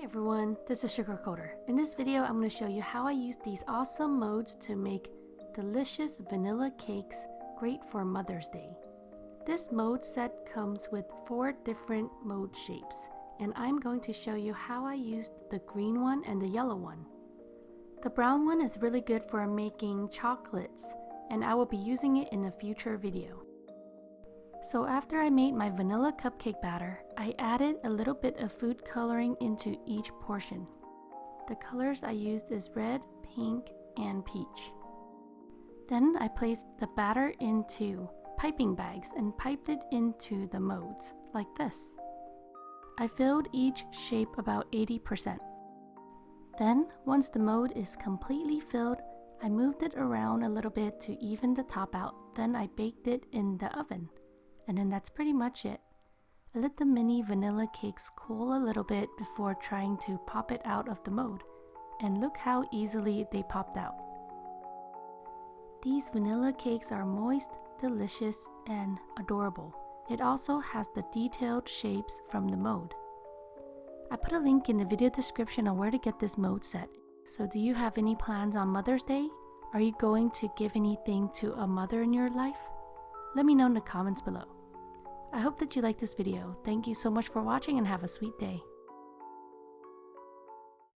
Hey everyone, this is Sugarcoder. In this video, I'm going to show you how I use these awesome modes to make delicious vanilla cakes great for Mother's Day. This mode set comes with 4 different mode shapes, and I'm going to show you how I used the green one and the yellow one. The brown one is really good for making chocolates, and I will be using it in a future video. So after I made my vanilla cupcake batter, I added a little bit of food coloring into each portion. The colors I used is red, pink, and peach. Then I placed the batter into piping bags and piped it into the modes, like this. I filled each shape about 80%. Then, once the mode is completely filled, I moved it around a little bit to even the top out. Then I baked it in the oven. And then that's pretty much it. I let the mini vanilla cakes cool a little bit before trying to pop it out of the mode. And look how easily they popped out. These vanilla cakes are moist, delicious, and adorable. It also has the detailed shapes from the mode. I put a link in the video description on where to get this mode set. So do you have any plans on Mother's Day? Are you going to give anything to a mother in your life? Let me know in the comments below. I hope that you liked this video. Thank you so much for watching and have a sweet day.